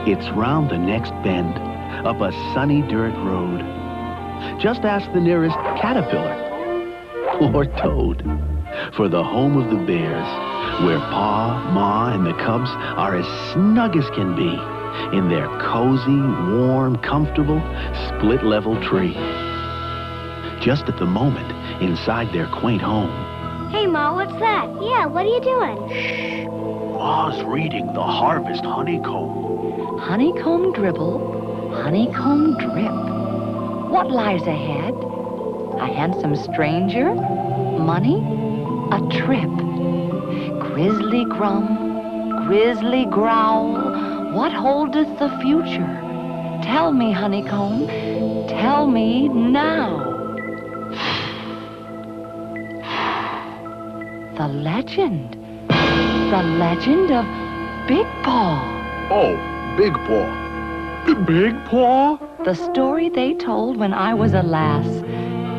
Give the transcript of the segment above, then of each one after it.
It's round the next bend, up a sunny dirt road. Just ask the nearest caterpillar or toad for the home of the bears, where Pa, Ma, and the cubs are as snug as can be in their cozy, warm, comfortable, split-level tree. Just at the moment, inside their quaint home. Hey, Ma, what's that? Yeah, what are you doing? Shh. Ma's reading the Harvest Honeycomb. Honeycomb dribble, honeycomb drip. What lies ahead? A handsome stranger? Money? A trip? Grizzly grum, grizzly growl, what holdeth the future? Tell me, honeycomb, tell me now. The legend of Bigpaw. Oh, Bigpaw. Bigpaw? The story they told when I was a lass.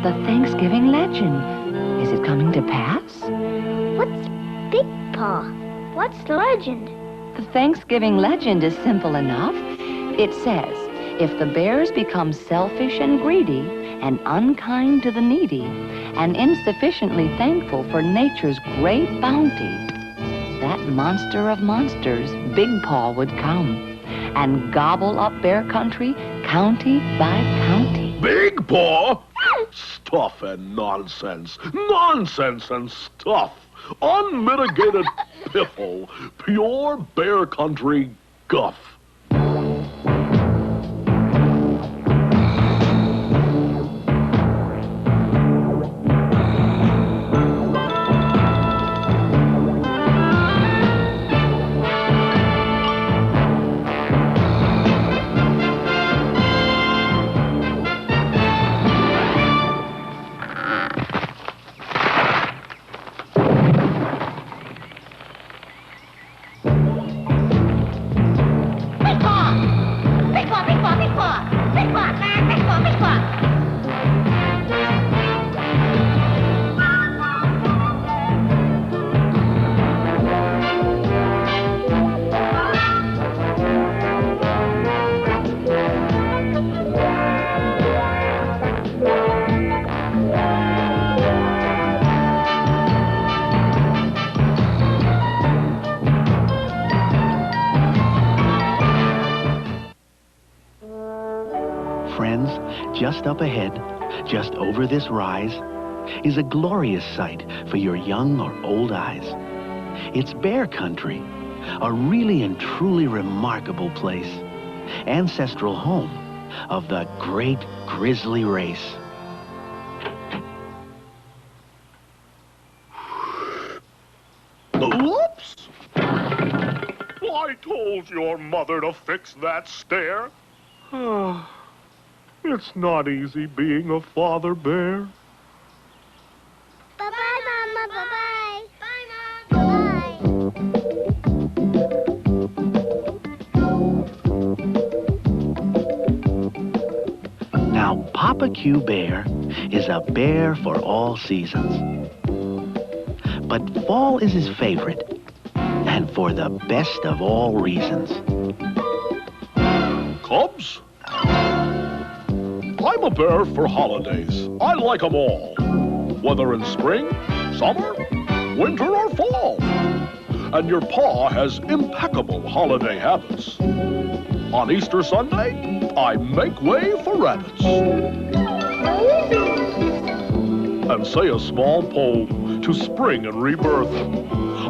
The Thanksgiving legend. Is it coming to pass? What's Bigpaw? What's the legend? The Thanksgiving legend is simple enough. It says, if the bears become selfish and greedy and unkind to the needy and insufficiently thankful for nature's great bounty, that monster of monsters, Bigpaw, would come and gobble up bear country, county by county. Bigpaw? Stuff and nonsense. Nonsense and stuff. Unmitigated piffle. Pure bear country guff. Friends, just up ahead, just over this rise, is a glorious sight for your young or old eyes. It's bear country, a really and truly remarkable place, ancestral home of the great grizzly race. Whoops! I told your mother to fix that stair. It's not easy being a father bear. Bye-bye, Mama. Bye-bye. Bye, Mom. Bye-bye. Now, Papa Q Bear is a bear for all seasons. But fall is his favorite, and for the best of all reasons. Cubs? I'm a bear for holidays. I like 'em all, whether in spring, summer, winter, or fall. And your pa has impeccable holiday habits. On Easter Sunday, I make way for rabbits. And say a small poem to spring and rebirth.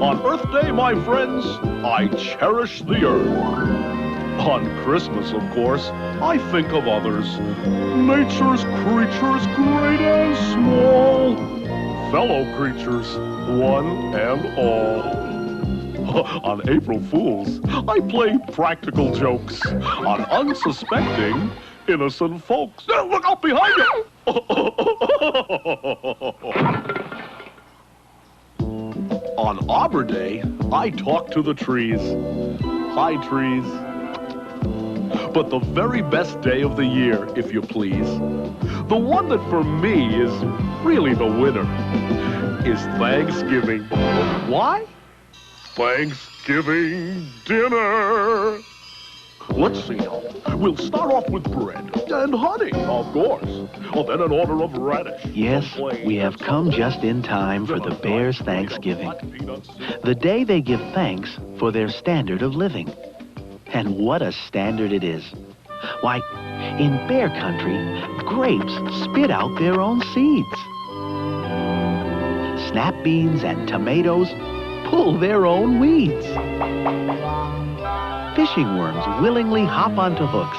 On Earth Day, my friends, I cherish the earth. On Christmas, of course, I think of others. Nature's creatures, great and small. Fellow creatures, one and all. On April Fools, I play practical jokes on unsuspecting, innocent folks. Look out behind you! On Arbor Day, I talk to the trees. Hi, trees. But the very best day of the year, if you please, the one that for me is really the winner, is Thanksgiving. Why? Thanksgiving dinner. Let's see now. We'll start off with bread and honey, of course. Oh, then an order of radish. Yes, we have come just in time for the Bears' Thanksgiving. The day they give thanks for their standard of living. And what a standard it is. Why, in bear country, grapes spit out their own seeds. Snap beans and tomatoes pull their own weeds. Fishing worms willingly hop onto hooks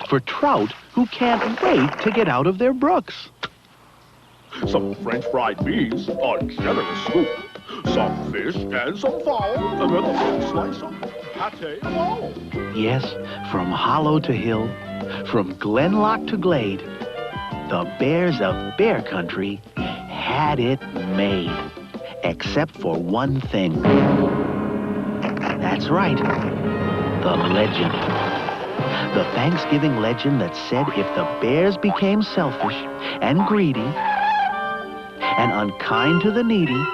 for trout who can't wait to get out of their brooks. Some French fried beans, a generous scoop. Some fish and some fowl, and then a big slice of pate of all. Yes, from hollow to hill, from glenlock to glade, the bears of bear country had it made. Except for one thing. That's right, the legend. The Thanksgiving legend that said if the bears became selfish and greedy and unkind to the needy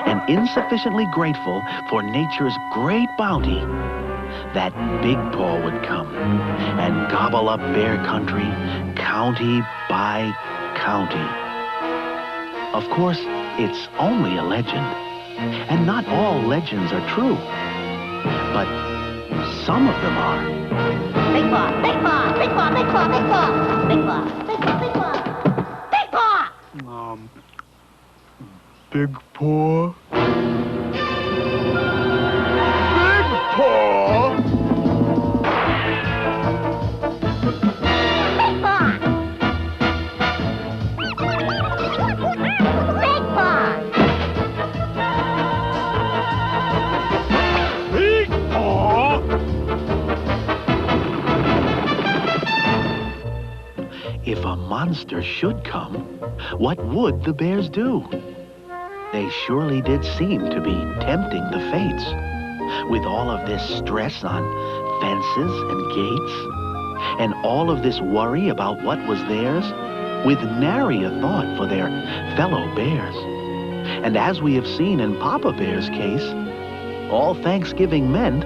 and insufficiently grateful for nature's great bounty, that Bigpaw would come and gobble up bear country, county by county. Of course, it's only a legend, and not all legends are true, but some of them are. Bigpaw, Bigpaw, Bigpaw, Bigpaw, Bigpaw, Bigpaw, Bigpaw, Bigpaw, Bigpaw! Big Paw? Big Paw? If a monster should come, what would the bears do? They surely did seem to be tempting the fates. With all of this stress on fences and gates, and all of this worry about what was theirs, with nary a thought for their fellow bears. And as we have seen in Papa Bear's case, all Thanksgiving meant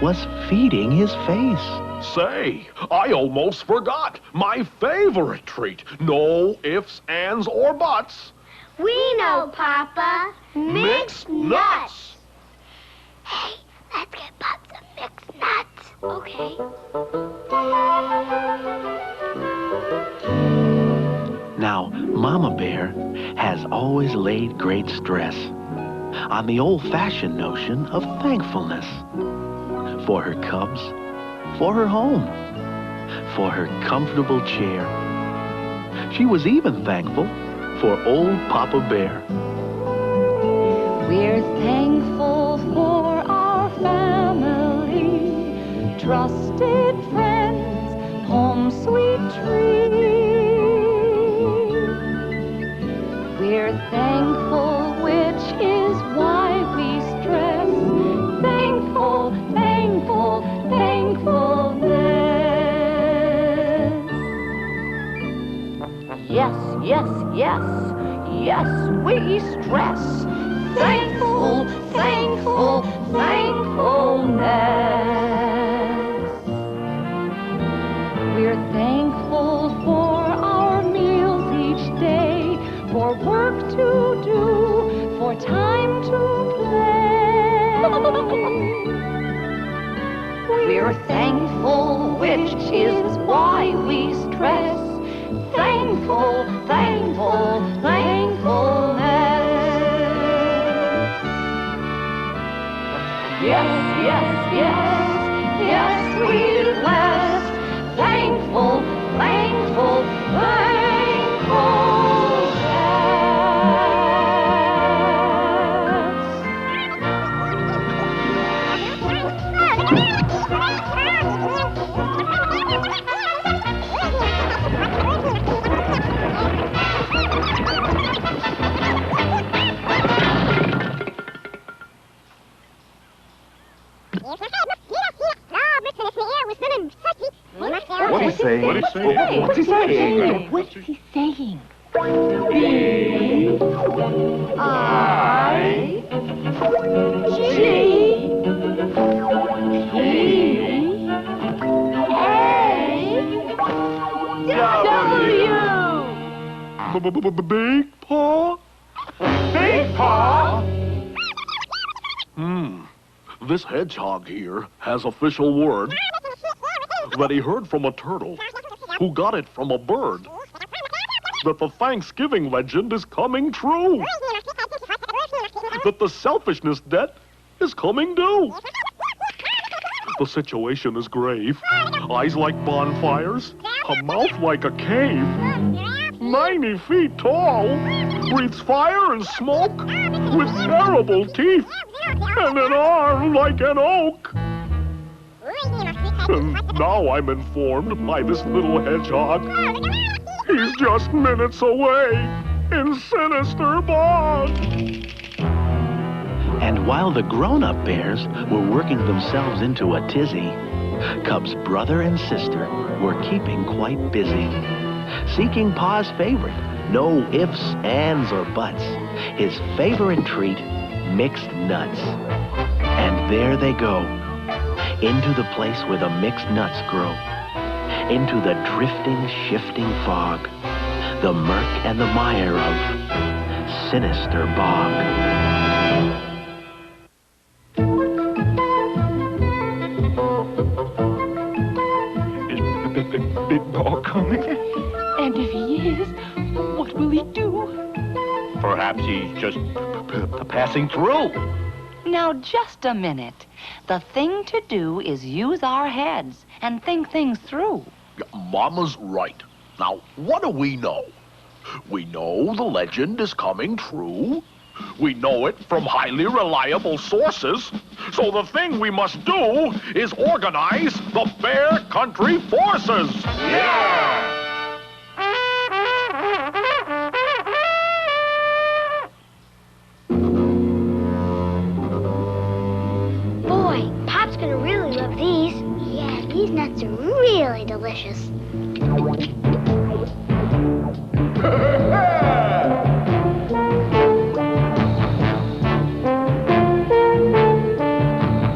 was feeding his face. Say, I almost forgot. My favorite treat. No ifs, ands, or buts. We know, Papa. Mixed nuts. Hey, let's get Pop some mixed nuts. Okay. Now, Mama Bear has always laid great stress on the old-fashioned notion of thankfulness for her cubs, for her home, for her comfortable chair. She was even thankful for old Papa Bear. We're thankful for our family, trusted friends, home sweet tree. We're thankful, which is why we stress thankful, thankful, thankfulness. Yes, yes, yes, yes, we stress thankful, thankful, thankfulness. We're thankful for our meals each day, for work to do, for time to play. We're thankful, which is why we stress thankful, thankful, thankfulness. Yes, yes, yes, yes, we bless thankful, thankful, What's he saying? What's he saying? What's he saying? What's he saying? B-I-G Bigpaw? Bigpaw? This hedgehog here has official word that he heard from a turtle who got it from a bird that the Thanksgiving legend is coming true. That the selfishness debt is coming due. The situation is grave. Eyes like bonfires, a mouth like a cave. 90 feet tall, breathes fire and smoke with terrible teeth and an arm like an oak. And now I'm informed by this little hedgehog he's just minutes away in Sinister Bog. And while the grown-up bears were working themselves into a tizzy, Cub's brother and sister were keeping quite busy, seeking Pa's favorite, no ifs, ands, or buts, his favorite treat, mixed nuts. And there they go, into the place where the mixed nuts grow, into the drifting, shifting fog, the murk and the mire of Sinister Bog. Bigpaw coming? And if he is, what will he do? Perhaps he's just passing through. Now, just a minute. The thing to do is use our heads and think things through. Mama's right. Now, what do we know? We know the legend is coming true. We know it from highly reliable sources. So the thing we must do is organize the Bear Country Forces. Yeah! Boy, Pop's gonna really love these. Yeah, these nuts are really delicious.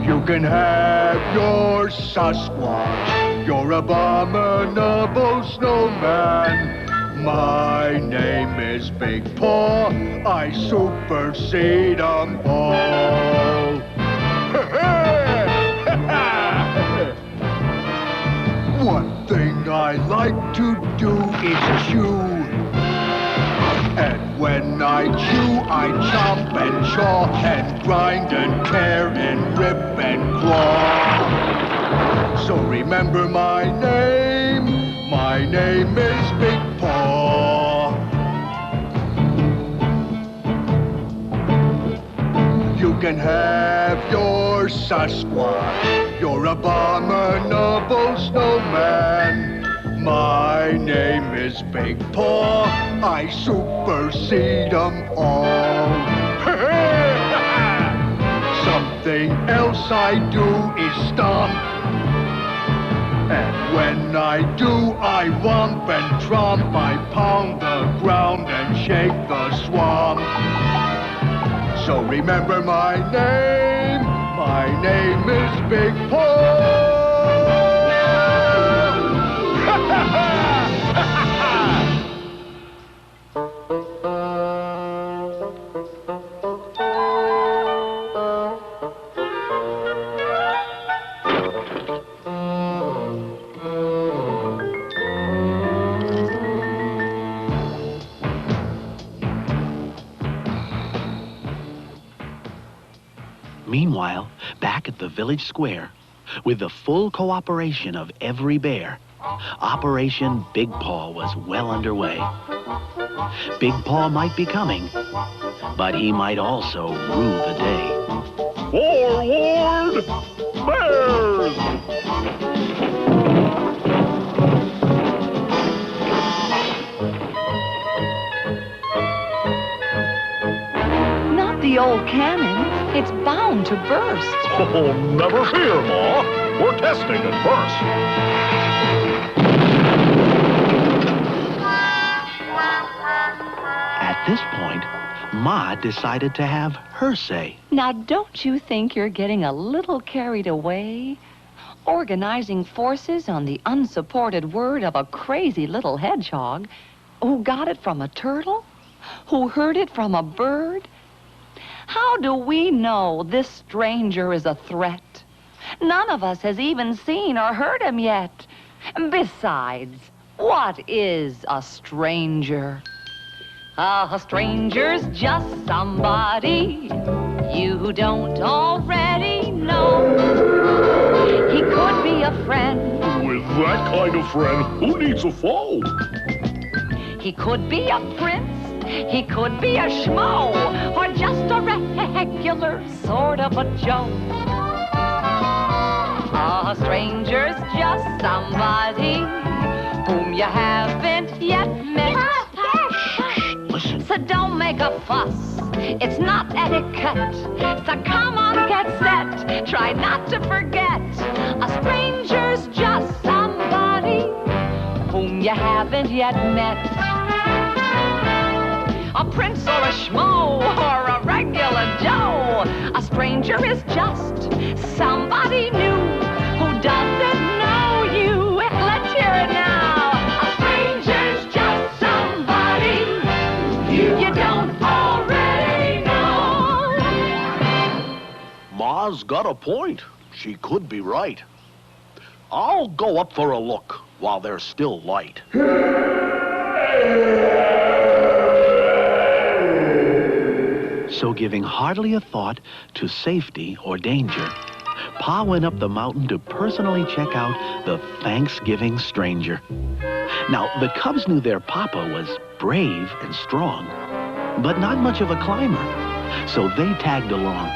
You can have your Sasquatch, your abominable snowman. My name is Bigpaw, I supersede them all. One thing I like to do is chew. And when I chew, I chomp and chaw and grind and tear and rip and claw. So remember my name is Bigpaw. You can have your Sasquatch, your abominable snowman. My name is Bigpaw, I supersede them all. Something else I do is stomp. And when I do, I whomp and tromp. I pound the ground and shake the swamp. So remember my name is Bigpaw. Meanwhile, back at the village square, with the full cooperation of every bear, Operation Bigpaw was well underway. Bigpaw might be coming, but he might also rue the day. Forward, bears! Not the old cannon. It's bound to burst. Oh, never fear, Ma. We're testing it first. At this point, Ma decided to have her say. Now, don't you think you're getting a little carried away? organizing forces on the unsupported word of a crazy little hedgehog who got it from a turtle, who heard it from a bird. How do we know this stranger is a threat? None of us has even seen or heard him yet. Besides, what is a stranger? A stranger's just somebody you don't already know. He could be a friend. With that kind of friend, who needs a foe? He could be a prince. He could be a schmo, or just a regular sort of a Joe. A stranger's just somebody whom you haven't yet met. Listen. So don't make a fuss, it's not etiquette. So come on, get set, try not to forget. A stranger's just somebody whom you haven't yet met. A prince or a schmo or a regular Joe. A stranger is just somebody new who doesn't know you. Let's hear it now. A stranger's just somebody you don't already know. Ma's got a point. She could be right. I'll go up for a look while there's still light. So giving hardly a thought to safety or danger, Pa went up the mountain to personally check out the Thanksgiving stranger. Now, the cubs knew their papa was brave and strong, but not much of a climber, so they tagged along.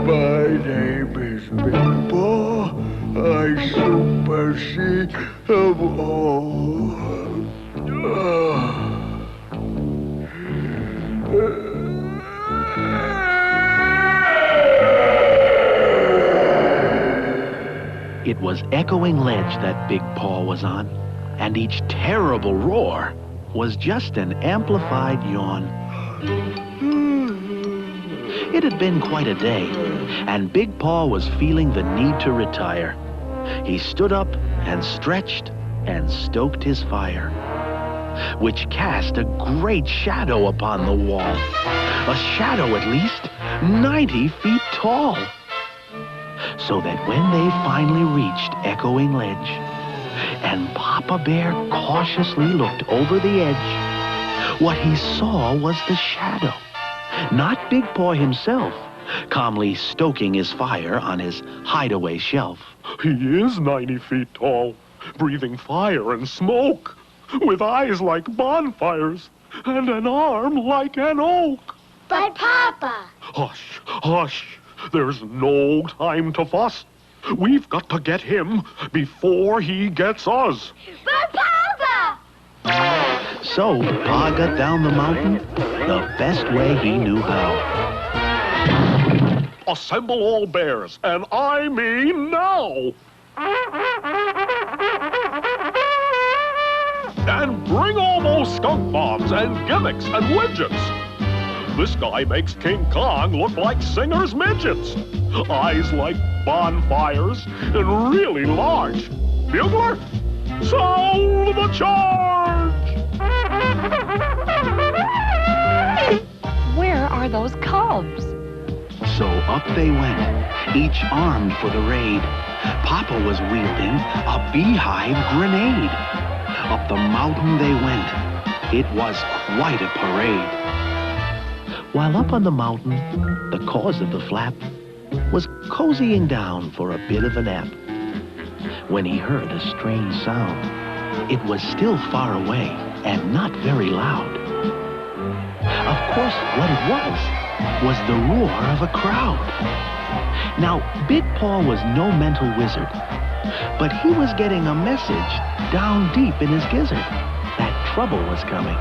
My name is Bigpaw. I super see of all. It was echoing ledge that Bigpaw was on, and each terrible roar was just an amplified yawn. It had been quite a day, and Bigpaw was feeling the need to retire. He stood up and stretched and stoked his fire, which cast a great shadow upon the wall. A shadow at least 90 feet tall. So that when they finally reached Echoing Ledge, and Papa Bear cautiously looked over the edge, what he saw was the shadow, not Bigpaw himself, calmly stoking his fire on his hideaway shelf. He is 90 feet tall, breathing fire and smoke, with eyes like bonfires and an arm like an oak. But Papa! Hush, hush. There's no time to fuss. We've got to get him before he gets us. But Papa! So Pa got down the mountain the best way he knew how. Assemble all bears, and I mean now. And bring all those skunk bombs and gimmicks and widgets. This guy makes King Kong look like Singer's midgets. Eyes like bonfires and really large. Bugler, sound the charge! Where are those cubs? So up they went, each armed for the raid. Papa was wielding a beehive grenade. Up the mountain they went. It was quite a parade. While up on the mountain, the cause of the flap was cozying down for a bit of a nap, when he heard a strange sound. It was still far away and not very loud. Of course, what it was the roar of a crowd. Now, Bigpaw was no mental wizard, but he was getting a message down deep in his gizzard that trouble was coming.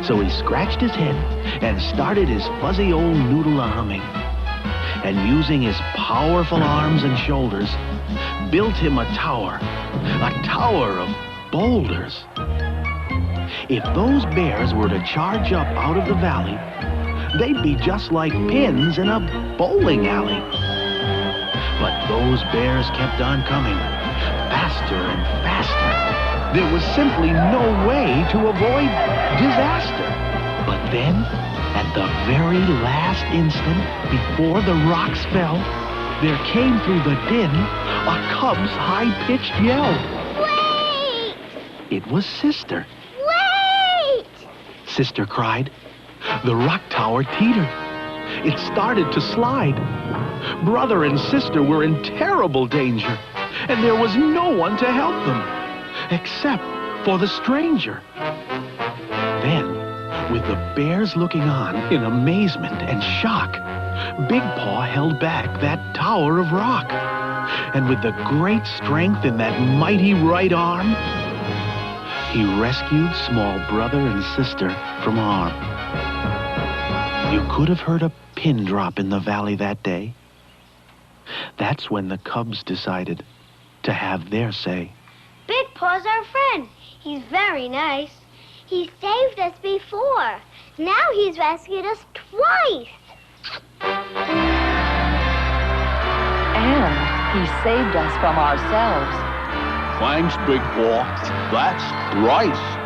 So he scratched his head and started his fuzzy old noodle a humming. and using his powerful arms and shoulders, built him a tower of boulders. If those bears were to charge up out of the valley, they'd be just like pins in a bowling alley. But those bears kept on coming, faster and faster. There was simply no way to avoid disaster. But then, at the very last instant, before the rocks fell, there came through the din a cub's high-pitched yell. Wait! It was Sister. Wait! Sister cried. The rock tower teetered. It started to slide. Brother and sister were in terrible danger, and there was no one to help them, except for the stranger. Then, with the bears looking on in amazement and shock, Bigpaw held back that tower of rock. And with the great strength in that mighty right arm, he rescued small brother and sister from harm. You could have heard a pin drop in the valley that day. That's when the cubs decided to have their say. Bigpaw's our friend. He's very nice. He saved us before. Now he's rescued us twice. And he saved us from ourselves. Thanks, Bigpaw. That's thrice.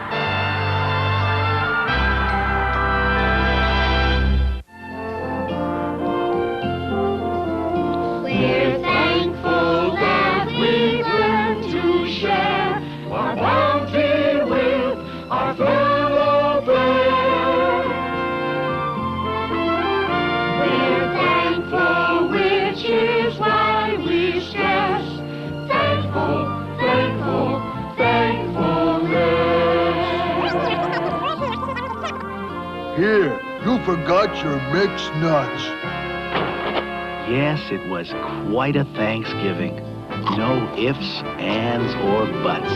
We're thankful that we learned to share our bounty with our fellow bear. We're thankful, which is why we stress thankful, thankful, thankfulness. Here, you forgot your mixed nuts. Yes, it was quite a Thanksgiving. No ifs, ands, or buts.